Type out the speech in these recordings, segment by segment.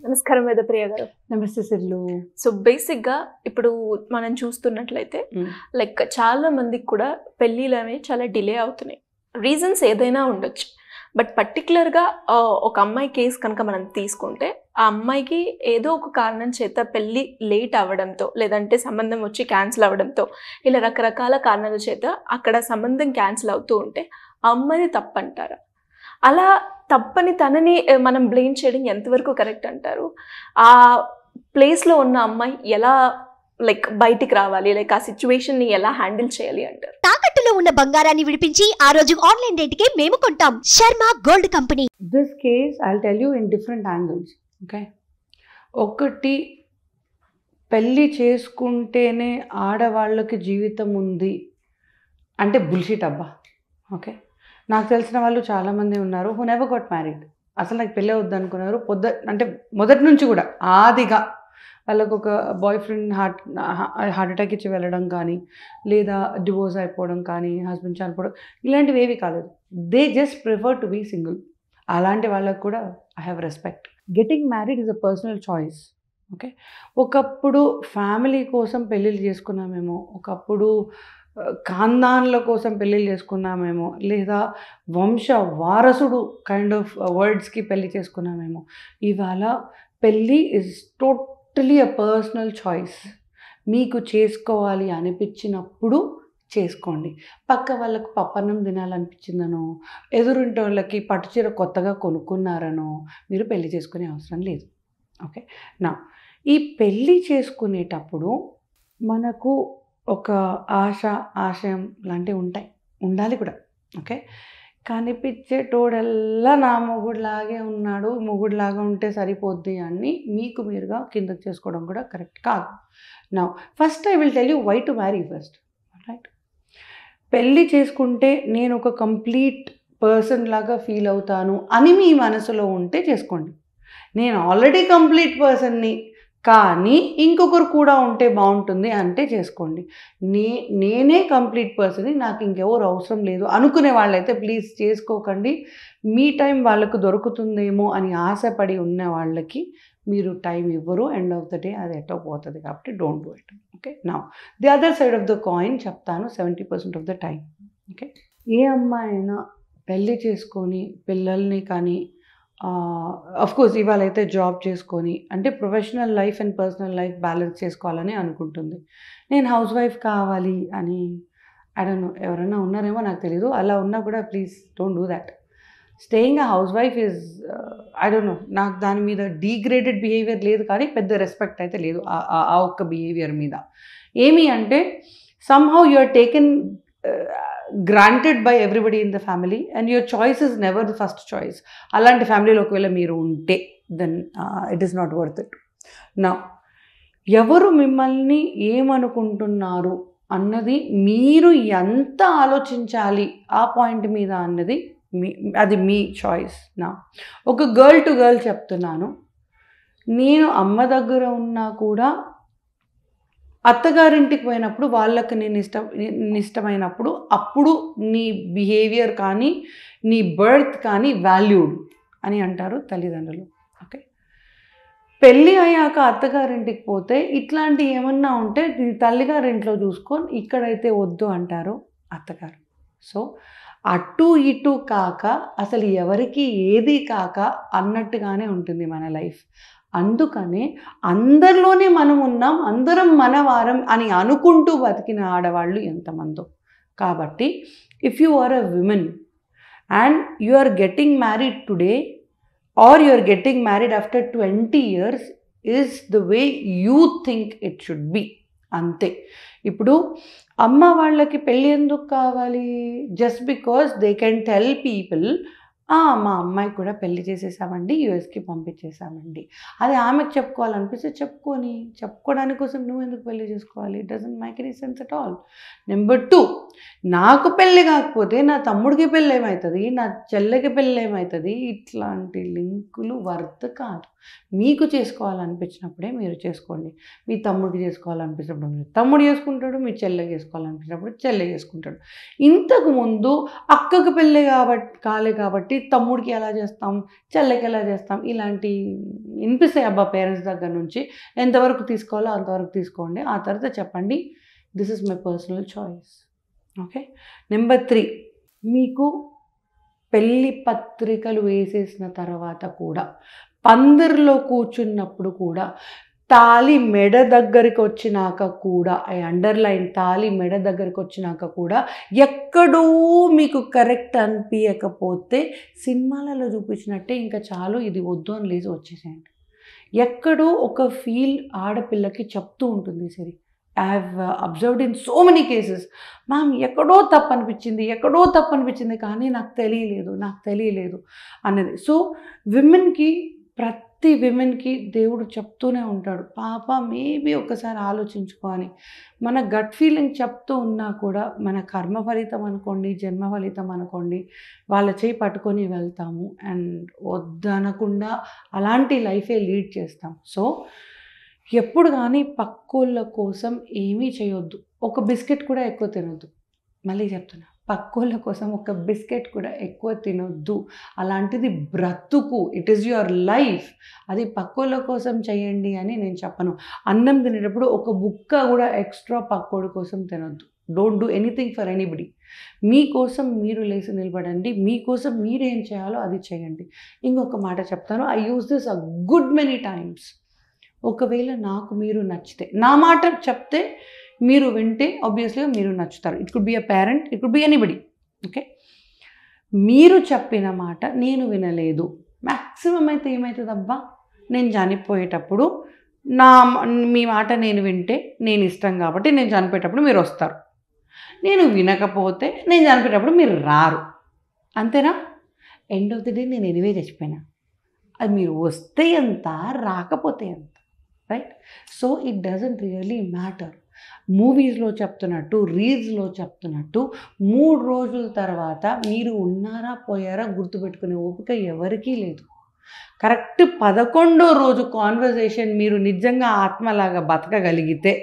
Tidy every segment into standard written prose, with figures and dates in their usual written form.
నమస్కారం వేదప్రియ గారు. నమస్తే సిర్లు. సో బేసిక్గా ఇప్పుడు మనం చూస్తున్నట్లయితే లైక్ చాలా మందికి కూడా పెళ్ళిళ్ళు అనేవి చాలా డిలే అవుతున్నాయి. రీజన్స్ ఏదైనా ఉండొచ్చు. బట్ పర్టికులర్గా ఒక అమ్మాయి కేసు కనుక మనం తీసుకుంటే ఆ అమ్మాయికి ఏదో ఒక కారణం చేత పెళ్ళి లేట్ అవ్వడంతో లేదంటే సంబంధం వచ్చి క్యాన్సిల్ అవ్వడంతో ఇలా రకరకాల కారణాల చేత అక్కడ సంబంధం క్యాన్సిల్ అవుతూ ఉంటే ఆ అమ్మాయిది తప్పంటారా? అలా తప్పని తనని మనం బ్లేమ్ చేయడం ఎంతవరకు కరెక్ట్ అంటారు? ఆ ప్లేస్లో ఉన్న అమ్మాయి ఎలా లైక్ బయటికి రావాలి, లైక్ ఆ సిచ్యువేషన్ని ఎలా హ్యాండిల్ చేయాలి అంటారు? తాకట్టులో ఉన్న బంగారాన్ని విడిపించి ఆ రోజు ఆన్లైన్ రేటుకే మేము కొంటాం. Sharma gold company. This case I will tell you in different angles. Okay, ఒకటి, పెళ్ళి చేసుకుంటేనే ఆడవాళ్ళకి జీవితం ఉంది అంటే బుల్షిట్ అబ్బా. ఓకే, నాకు తెలిసిన వాళ్ళు చాలామంది ఉన్నారు హూ నెవర్ గాట్ మ్యారీడ్. అసలు నాకు పెళ్ళి వద్దనుకున్నారు. అంటే మొదటి నుంచి కూడా ఆదిగా వాళ్ళకు ఒక బాయ్ ఫ్రెండ్ హార్ట్ అటాక్ ఇచ్చి వెళ్ళడం కానీ, లేదా డివోర్స్ అయిపోవడం కానీ, హస్బెండ్ చనిపోవడం, ఇలాంటివి ఏవి కాలేదు. They just prefer to be single. అలాంటి వాళ్ళకు కూడా I have respect. Getting married is a personal choice. Okay, ఒకప్పుడు ఫ్యామిలీ కోసం పెళ్ళిళ్ళు చేసుకున్నామేమో, ఒకప్పుడు ఖాందాన్ల కోసం పెళ్ళిళ్ళు చేసుకున్నామేమో, లేదా వంశ వారసుడు కైండ్ ఆఫ్ వర్డ్స్కి పెళ్ళి చేసుకున్నామేమో. ఇవాళ పెళ్ళి is totally a personal choice. మీకు చేసుకోవాలి అనిపించినప్పుడు చేసుకోండి. పక్క వాళ్ళకు పప్పన్నం తినాలనిపించిందనో, ఎదురింటి వాళ్ళకి పట్టుచీర కొత్తగా కొనుక్కున్నారనో మీరు పెళ్ళి చేసుకునే అవసరం లేదు. ఓకే, నా ఈ పెళ్ళి చేసుకునేటప్పుడు మనకు ఒక ఆశయం లాంటివి ఉంటాయి, ఉండాలి కూడా. ఓకే, కనిపించేటోడల్లా నా మొగుడులాగే ఉన్నాడు, మొగుడులాగా ఉంటే సరిపోద్ది అని మీకు మీరుగా కిందకు చేసుకోవడం కూడా కరెక్ట్ కాదు. నా first I will tell you why to marry first. Right, పెళ్ళి చేసుకుంటే నేను ఒక కంప్లీట్ పర్సన్ లాగా ఫీల్ అవుతాను అని మీ మనసులో ఉంటే చేసుకోండి. నేను ఆల్రెడీ కంప్లీట్ పర్సన్ని కానీ ఇంకొకరు కూడా ఉంటే బాగుంటుంది అంటే చేసుకోండి. నేనే కంప్లీట్ పర్సన్ని, నాకు ఇంకెవరు అవసరం లేదు అనుకునే వాళ్ళైతే ప్లీజ్ చేసుకోకండి. మీ టైం వాళ్ళకు దొరుకుతుందేమో అని ఆశపడి ఉన్న వాళ్ళకి మీరు టైం ఇవ్వరు. ఎండ్ ఆఫ్ ద డే అది ఎట్టో పోతుంది. కాబట్టి డోంట్ డూ ఇట్. ఓకే, నా the other side of the coin చెప్తాను. 70% ఆఫ్ ద టైం. ఓకే, ఏ అమ్మాయి అయినా పెళ్ళి చేసుకొని పిల్లల్ని కానీ, కోర్స్ ఇవాళ అయితే జాబ్ చేసుకొని అంటే professional life and personal life balance చేసుకోవాలని అనుకుంటుంది. నేను హౌస్ వైఫ్ కావాలి అని ఐ డోంట్ నో, ఎవరైనా ఉన్నారేమో నాకు తెలియదు. అలా ఉన్నా కూడా please don't do that. Staying a house wife is I don't know, నాకు దాని మీద డీగ్రేడెడ్ బిహేవియర్ లేదు, కానీ పెద్ద రెస్పెక్ట్ అయితే లేదు ఆ ఒక్క బిహేవియర్ మీద. ఏమి అంటే somehow you are taken granted by everybody in the family and your choice is never the first choice. అలాంటి ఫ్యామిలీలో ఒకవేళ మీరు ఉంటే then it is not worth it. Now, ఎవరు మిమ్మల్ని ఏమనుకుంటున్నారు అన్నది మీరు ఎంత ఆలోచించాలి ఆ పాయింట్ మీద అన్నది అది మీ చాయిస్. నా ఒక గర్ల్ టు గర్ల్ చెప్తున్నాను, నేను అమ్మ దగ్గర ఉన్నా కూడా అత్తగారింటికి పోయినప్పుడు వాళ్ళకి నేను ఇష్టమైనప్పుడు అప్పుడు నీ బిహేవియర్ కానీ నీ బర్త్ కానీ వాల్యూడ్ అని అంటారు తల్లిదండ్రులు. ఓకే, పెళ్ళి అయ్యాక అత్తగారింటికి పోతే ఇట్లాంటి ఏమన్నా ఉంటే తల్లిగారింట్లో చూసుకొని ఇక్కడైతే వద్దు అంటారు అత్తగారు. సో అటు ఇటు కాక అసలు ఎవరికి ఏది కాక అన్నట్టుగానే ఉంటుంది మన లైఫ్. అందుకనే అందరిలోనే మనం ఉన్నాం, అందరం మన వారం అని అనుకుంటూ బతికిన ఆడవాళ్ళు ఎంతమందో. కాబట్టి if you are a women and you are getting married today or you are getting married after 20 years is the way you think it should be. అంతే. ఇప్పుడు అమ్మ వాళ్ళకి పెళ్ళి ఎందుకు కావాలి? Just because they can tell people మా అమ్మాయికి కూడా పెళ్లి చేసేసామండి, యూఎస్కి పంపించేసామండి. అది ఆమెకు చెప్పుకోవాలనిపిస్తే చెప్పుకోవడానికి కోసం నువ్వు ఎందుకు పెళ్లి చేసుకోవాలి? It doesn't make any sense at all. Number 2, నాకు పెళ్ళి కాకపోతే నా తమ్ముడికి పెళ్ళి ఏమవుతుంది, నా చెల్లెకి పెళ్ళి ఏమవుతుంది? ఇట్లాంటి లింకులు వర్త్ కాదు. మీకు చేసుకోవాలనిపించినప్పుడే మీరు చేసుకోండి. మీ తమ్ముడికి చేసుకోవాలనిపించినప్పుడు మీరు తమ్ముడు చేసుకుంటాడు, మీ చెల్లెకి చేసుకోవాలనిపించినప్పుడు చెల్లె చేసుకుంటాడు. ఇంతకుముందు అక్కకు పెళ్ళి కాలే కాబట్టి తమ్ముడికి ఎలా చేస్తాం, చెల్లెకి ఎలా చేస్తాం, ఇలాంటి వినిపిస్తాయి అబ్బా పేరెంట్స్ దగ్గర నుంచి. ఎంతవరకు తీసుకోవాలో అంతవరకు తీసుకోండి. ఆ తర్వాత చెప్పండి, this is my personal choice. Okay. Number 3, మీకు పెళ్ళి పత్రికలు వేసేసిన తర్వాత కూడా, పందిరిలో కూర్చున్నప్పుడు కూడా, తాళి మెడ దగ్గరికి వచ్చినాక కూడా, ఐ అండర్లైన్, తాళి మెడ దగ్గరికి వచ్చినాక కూడా ఎక్కడో మీకు కరెక్ట్ అనిపించకపోతే సినిమాలలో చూపించినట్టే ఇంకా చాలు, ఇది వద్దు అని లేచి వచ్చేసేయండి. ఎక్కడో ఒక ఫీల్ ఆడపిల్లకి చెప్తూ ఉంటుంది Siri. I have observed in so many cases, ma'am ఎక్కడో తప్పు అనిపించింది కానీ నాకు తెలియలేదు అన్నది. సో ప్రతి విమెన్కి దేవుడు చెప్తూనే ఉంటాడు, పాప మేబీ ఒకసారి ఆలోచించుకో అని. మన గట్ ఫీలింగ్ చెప్తూ ఉన్నా కూడా మన కర్మ ఫలితం అనుకోండి, జన్మ ఫలితం అనుకోండి, వాళ్ళ చేయి పట్టుకొని వెళ్తాము అండ్ వద్దనకుండా అలాంటి లైఫే లీడ్ చేస్తాం. సో ఎప్పుడు కానీ పక్కోళ్ళ కోసం ఏమీ చేయొద్దు. ఒక బిస్కెట్ కూడా ఎక్కువ తినొద్దు. మళ్ళీ చెప్తున్నా, పక్కోళ్ళ కోసం ఒక బిస్కెట్ కూడా ఎక్కువ తినొద్దు. అలాంటిది బ్రతుకు, ఇట్ ఈస్ యువర్ లైఫ్. అది పక్కోళ్ళ కోసం చేయండి అని నేను చెప్పను. అన్నం తినేటప్పుడు ఒక బుక్క కూడా ఎక్స్ట్రా పక్కోడి కోసం తినొద్దు. Don't do anything for anybody. మీకోసం మీరు లేచి నిలబడండి, మీకోసం మీరేం చేయాలో అది చేయండి. ఇంకొక మాట చెప్తాను, I use this a good many times. ఒకవేళ నాకు మీరు నచ్చితే, నా మాట చెప్తే మీరు వింటే ఆబ్వియస్లీగా మీరు నచ్చుతారు. It could be a parent, it could be anybody. Okay. మీరు చెప్పిన మాట నేను వినలేదు, మ్యాక్సిమం అయితే ఏమవుతుందబ్బా, నేను చనిపోయేటప్పుడు మీ మాట నేను వింటే, నేను ఇష్టం కాబట్టి నేను చనిపోయేటప్పుడు మీరు వస్తారు. నేను వినకపోతే నేను చనిపోయేటప్పుడు మీరు రారు. అంతేనా? ఎండ్ ఆఫ్ ది డే నేను ఎనివే చచ్చిపోయినా. అది మీరు వస్తే ఎంత, రాకపోతే ఎంత, right? So it doesn't really matter. మూవీస్లో చెప్తున్నట్టు, రీల్స్లో చెప్తున్నట్టు 3 రోజుల తర్వాత మీరు ఉన్నారా పోయారా గుర్తుపెట్టుకునే ఓపిక ఎవరికీ లేదు. కరెక్ట్ 11వ రోజు కాన్వర్జేషన్ మీరు నిజంగా ఆత్మలాగా బతకగలిగితే,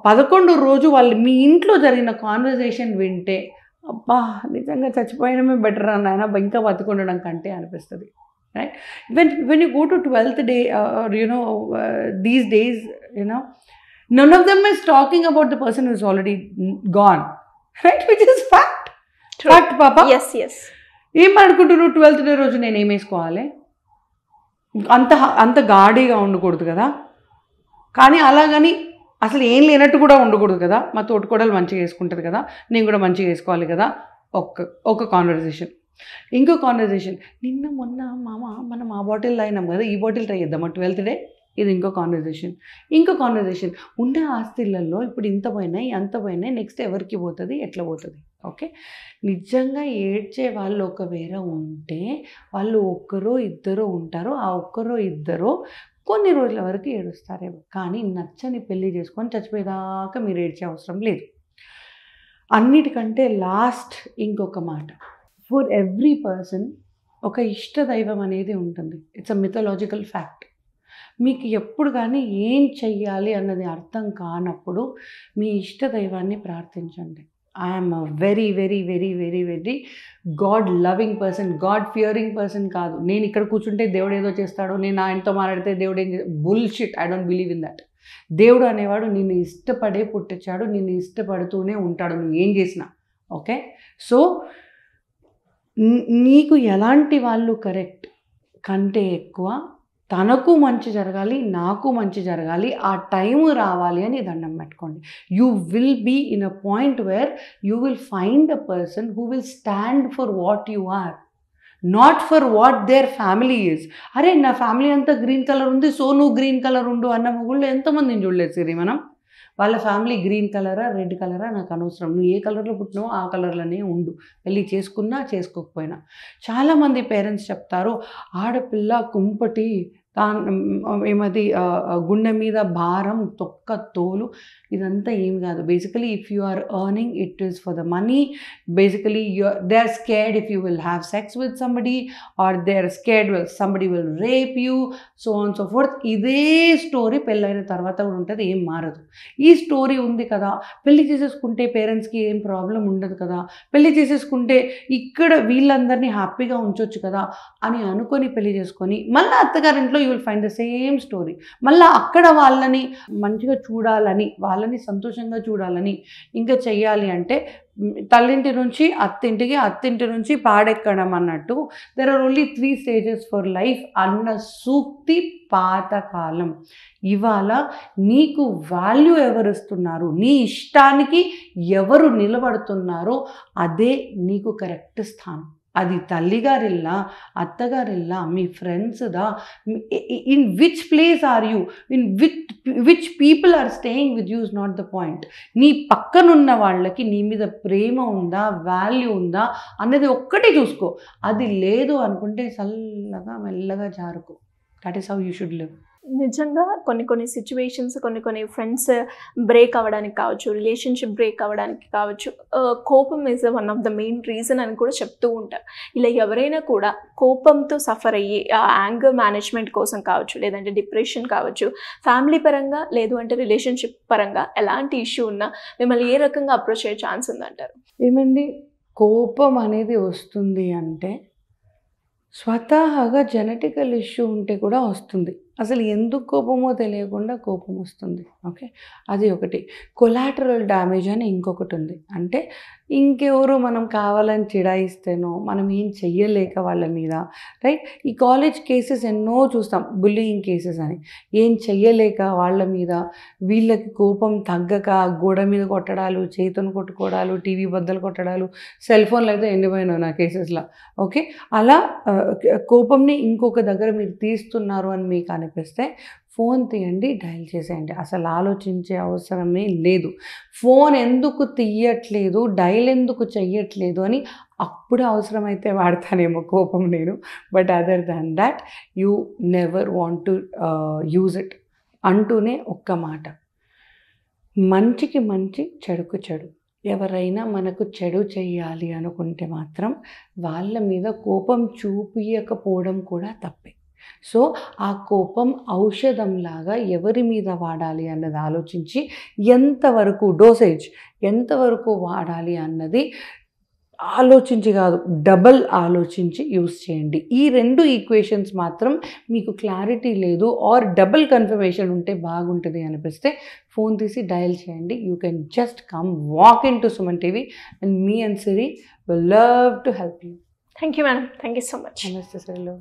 11వ రోజు వాళ్ళు మీ ఇంట్లో జరిగిన కాన్వర్జేషన్ వింటే, అబ్బా నిజంగా చచ్చిపోయడమే బెటర్ అన్న, ఇంకా బతుకుండడం కంటే అనిపిస్తుంది. Right? When you go to 12th day, these days, none of them is talking about the person who is already gone, right? Which is fact. True. Fact, Papa. Yes. ఏం అనుకుంటున్నావు? 12th day రోజు నేను ఏం వేసుకోవాలి? అంత గాడిగా ఉండకూడదు కదా. కానీ అలాగని అసలు ఏం లేనట్టు కూడా ఉండకూడదు కదా. మా తోటికోడలు మంచిగా వేసుకుంటుంది కదా, నేను కూడా మంచిగా వేసుకోవాలి కదా. ఒక కాన్వర్జేషన్. ఇంకో కాన్వర్జేషన్, నిన్న మొన్న మామ మనం ఆ బాటిల్ తాగినాం కదా, ఈ బాటిల్ ట్రై చేద్దామా 12th day. ఇది ఇంకో కాన్వర్జేషన్. ఉన్న ఆస్తిలలో ఇప్పుడు ఇంత పోయినాయి, అంత పోయినాయి, నెక్స్ట్ ఎవరికి పోతుంది, ఎట్లా పోతుంది? ఓకే. నిజంగా ఏడ్చే వాళ్ళు ఒకవేళ ఉంటే వాళ్ళు ఒక్కరో ఇద్దరో ఉంటారు. ఆ ఒక్కరో ఇద్దరో కొన్ని రోజుల వరకు ఏడుస్తారేమో, కానీ నచ్చని పెళ్ళి చేసుకొని చచ్చిపోయేదాకా మీరు ఏడ్చే అవసరం లేదు. అన్నిటికంటే లాస్ట్ ఇంకొక మాట, ఫర్ ఎవ్రీ పర్సన్ ఒక ఇష్ట దైవం అనేది ఉంటుంది. It's a mythological fact. మీకు ఎప్పుడు కానీ ఏం చెయ్యాలి అన్నది అర్థం కానప్పుడు మీ ఇష్ట దైవాన్ని ప్రార్థించండి. I'm a very very very very very God loving person, God Fearing person కాదు. నేను ఇక్కడ కూర్చుంటే దేవుడు ఏదో చేస్తాడు, నేను ఆయనతో మాట్లాడితే దేవుడు ఏం చేస్తాడు, bullshit. I don't believe in that. దేవుడు అనేవాడు నిన్ను ఇష్టపడే పుట్టించాడు, నిన్ను ఇష్టపడుతూనే ఉంటాడు నువ్వు ఏం చేసినా. ఓకే. సో నీకు ఎలాంటి వాళ్ళు కరెక్ట్ కంటే ఎక్కువ తనకు మంచి జరగాలి, నాకు మంచి జరగాలి, ఆ టైం రావాలి అని దండం పెట్టుకోండి. You will be in a point where you will find a person who will stand for what you are, not for what their family is. అరే నా ఫ్యామిలీ అంతా గ్రీన్ కలర్ ఉంది, సో నువ్వు గ్రీన్ కలర్ ఉండు అన్న మొగుళ్ళు ఎంతమందిని చూడలేదు సిరి మనం. వాళ్ళ ఫ్యామిలీ గ్రీన్ కలరా రెడ్ కలరా నాకు అనవసరం, నువ్వు ఏ కలర్లో పుట్టినావో ఆ కలర్లోనే ఉండు, పెళ్ళి చేసుకున్నా చేసుకోకపోయినా. చాలామంది పేరెంట్స్ చెప్తారు, ఆడపిల్ల కుంపటి ఏమది గుండె మీద భారం, తొక్క తోలు, ఇదంతా ఏమి కాదు. Basically if you are earning, it is for the money. Basically they are scared if you will have sex with somebody, or they are scared somebody will rape you, so on so forth. ఇదే story పెళ్ళైన తర్వాత కూడా ఉంటుంది, ఏం మారదు. ఈ story ఉంది కదా, పెళ్లి చేసేసుకుంటే పేరెంట్స్కి ఏం ప్రాబ్లం ఉండదు కదా, పెళ్లి చేసేసుకుంటే ఇక్కడ వీళ్ళందరినీ హ్యాపీగా ఉంచవచ్చు కదా అని అనుకొని పెళ్లి చేసుకొని మళ్ళీ అత్తగారింట్లో you will find the same story. మళ్ళీ అక్కడ వాళ్ళని మంచిగా చూడాలని, వాళ్ళని సంతోషంగా చూడాలని ఇంకా చెయ్యాలి అంటే తల్లింటి నుంచి అత్తింటికి, అత్తింటి నుంచి పాడెక్కడం అన్నట్టు there are only 3 stages for life అన్న సూక్తి పాతకాలం. ఇవాళ నీకు వాల్యూ ఎవరిస్తున్నారు, నీ ఇష్టానికి ఎవరు నిలబడుతున్నారో అదే నీకు కరెక్ట్ స్థానం. అది తల్లిగారిల్లా, అత్తగారిల్లా, మీ ఫ్రెండ్స్దా, in which place are you, in which people are staying with you is not the point. నీ పక్కనున్న వాళ్ళకి నీ మీద ప్రేమ ఉందా, వాల్యూ ఉందా అన్నది ఒక్కటే చూసుకో. అది లేదు అనుకుంటే చల్లగా మెల్లగా జారుకో. That is how you should live. నిజంగా కొన్ని సిచ్యువేషన్స్, కొన్ని ఫ్రెండ్స్ బ్రేక్ అవ్వడానికి కావచ్చు, రిలేషన్షిప్ బ్రేక్ అవ్వడానికి కావచ్చు, కోపం is one of the main reason అని కూడా చెప్తూ ఉంటారు. ఇలా ఎవరైనా కూడా కోపంతో సఫర్ అయ్యి యాంగర్ మేనేజ్మెంట్ కోసం కావచ్చు, లేదంటే డిప్రెషన్ కావచ్చు, ఫ్యామిలీ పరంగా లేదు అంటే రిలేషన్షిప్ పరంగా ఎలాంటి ఇష్యూ ఉన్నా మిమ్మల్ని ఏ రకంగా అప్రోచ్ అయ్యే ఛాన్స్ ఉందంటారు? ఏమండి, కోపం అనేది వస్తుంది అంటే స్వతహాగా జెనెటికల్ ఇష్యూ ఉంటే కూడా వస్తుంది. అసలు ఎందుకు కోపమో తెలియకుండా కోపం వస్తుంది. ఓకే, అది ఒకటి. కొలాటరల్ డ్యామేజ్ అని ఇంకొకటి ఉంది. అంటే ఇంకెవరు మనం కావాలని చిడాయిస్తేనో, మనం ఏం చెయ్యలేక వాళ్ళ మీద, రైట్. ఈ కాలేజ్ కేసెస్ ఎన్నో చూస్తాం, బుల్లింగ్ కేసెస్ అని. ఏం చెయ్యలేక వాళ్ళ మీద, వీళ్ళకి కోపం తగ్గక గోడ మీద కొట్టడాలు, చేతును కొట్టుకోవడాలు, టీవీ బద్దలు కొట్టడాలు, సెల్ ఫోన్లు అయితే ఎండిపోయినావు నా కేసెస్లో. ఓకే, అలా కోపంని ఇంకొక దగ్గర మీరు తీస్తున్నారు అని మీకు అనిపిస్తే ఫోన్ తీయండి, డయల్ చేసేయండి. అసలు ఆలోచించే అవసరమే లేదు. ఫోన్ ఎందుకు తీయట్లేదు, డయల్ ఎందుకు చెయ్యట్లేదు అని అప్పుడు అవసరమైతే వాడతానేమో కోపం నేను. But other than that you never want to use it. అంటూనే ఒక్క మాట, మంచికి మంచి, చెడుకు చెడు. ఎవరైనా మనకు చెడు చెయ్యాలి అనుకుంటే మాత్రం వాళ్ళ మీద కోపం చూపించకపోవడం కూడా తప్పే. సో ఆ కోపం ఔషధంలాగా ఎవరి మీద వాడాలి అన్నది ఆలోచించి, ఎంతవరకు డోసేజ్ ఎంతవరకు వాడాలి అన్నది ఆలోచించి కాదు, డబల్ ఆలోచించి యూస్ చేయండి. ఈ 2 ఈక్వేషన్స్ మాత్రం మీకు క్లారిటీ లేదు ఆర్ డబుల్ కన్ఫర్మేషన్ ఉంటే బాగుంటుంది అనిపిస్తే ఫోన్ తీసి డయల్ చేయండి. You can just come walk in to Suman TV and me and Siri will love to help you. Thank you madam, thank you so much. నమస్తే సిరిలో.